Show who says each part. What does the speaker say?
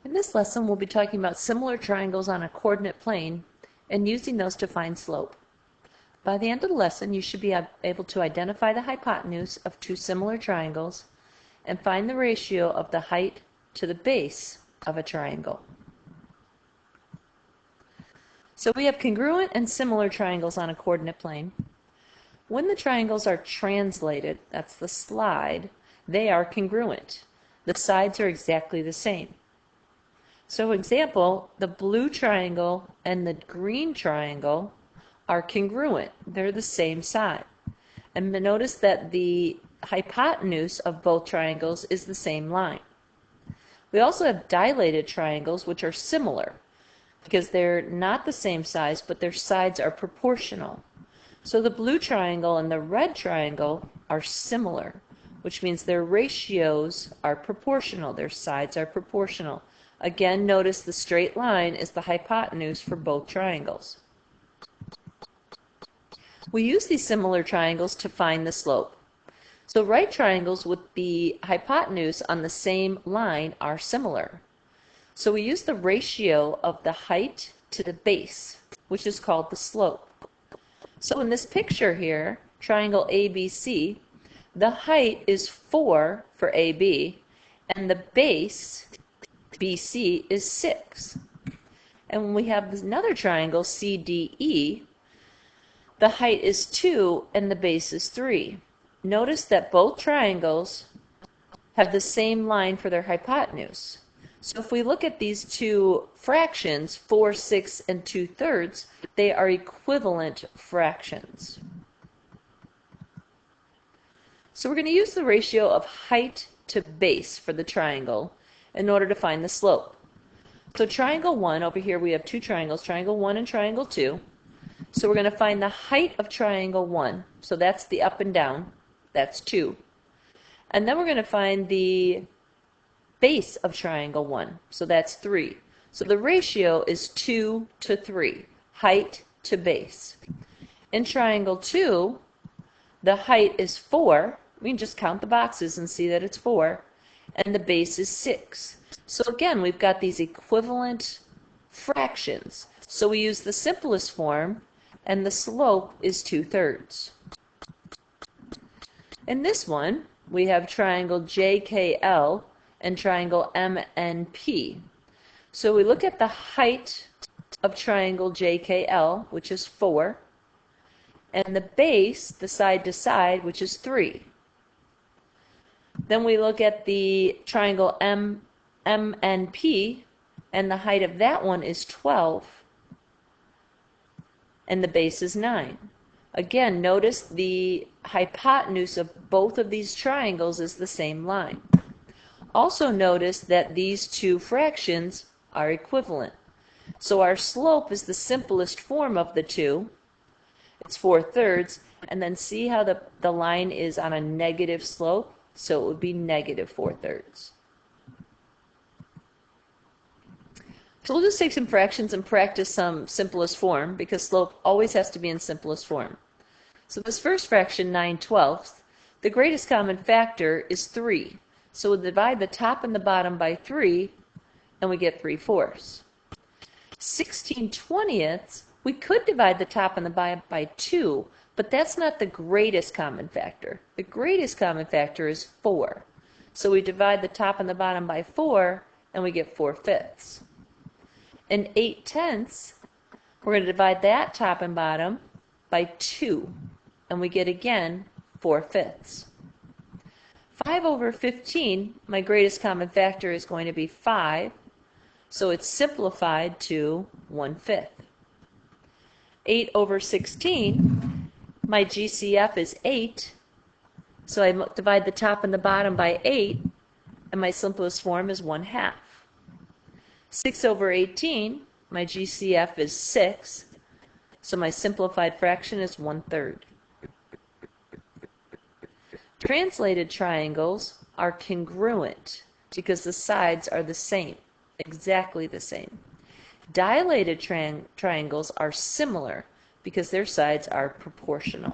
Speaker 1: In this lesson, we'll be talking about similar triangles on a coordinate plane and using those to find slope. By the end of the lesson, you should be able to identify the hypotenuse of two similar triangles and find the ratio of the height to the base of a triangle. So we have congruent and similar triangles on a coordinate plane. When the triangles are translated, that's the slide, they are congruent. The sides are exactly the same. So for example, the blue triangle and the green triangle are congruent. They're the same side. And notice that the hypotenuse of both triangles is the same line. We also have dilated triangles, which are similar because they're not the same size, but their sides are proportional. So the blue triangle and the red triangle are similar, which means their ratios are proportional. Their sides are proportional. Again, notice the straight line is the hypotenuse for both triangles. We use these similar triangles to find the slope. So right triangles with the hypotenuse on the same line are similar. So we use the ratio of the height to the base, which is called the slope. So in this picture here, triangle ABC, the height is 4 for AB, and the base, BC, is 6. And when we have another triangle, CDE, the height is 2 and the base is 3. Notice that both triangles have the same line for their hypotenuse. So if we look at these two fractions, 4, 6, and 2/3, they are equivalent fractions. So we're going to use the ratio of height to base for the triangle in order to find the slope. So triangle 1, over here we have two triangles, triangle 1 and triangle 2. So we're going to find the height of triangle 1. So that's the up and down. That's 2. And then we're going to find the base of triangle 1. So that's 3. So the ratio is 2 to 3, height to base. In triangle 2, the height is 4. We can just count the boxes and see that it's 4. And the base is 6. So again, we've got these equivalent fractions. So we use the simplest form, and the slope is 2/3. In this one, we have triangle JKL and triangle MNP. So we look at the height of triangle JKL, which is 4, and the base, the side to side, which is 3. Then we look at the triangle MNP, and the height of that one is 12, and the base is 9. Again, notice the hypotenuse of both of these triangles is the same line. Also notice that these two fractions are equivalent. So our slope is the simplest form of the two. It's 4/3, and then see how the line is on a negative slope? So it would be negative 4/3. So we'll just take some fractions and practice some simplest form, because slope always has to be in simplest form. So this first fraction, 9/12, the greatest common factor is 3. So we'll divide the top and the bottom by 3, and we get 3/4. 16/20, we could divide the top and the bottom by 2, but that's not the greatest common factor. The greatest common factor is 4. So we divide the top and the bottom by 4, and we get 4/5. And 8/10, we're going to divide that top and bottom by 2, and we get again 4/5. 5/15, my greatest common factor is going to be 5, so it's simplified to 1/5. 8/16, my GCF is 8, so I divide the top and the bottom by 8, and my simplest form is 1/2. 6/18, my GCF is 6, so my simplified fraction is 1/3. Translated triangles are congruent because the sides are the same, exactly the same. Dilated triangles are similar because their sides are proportional.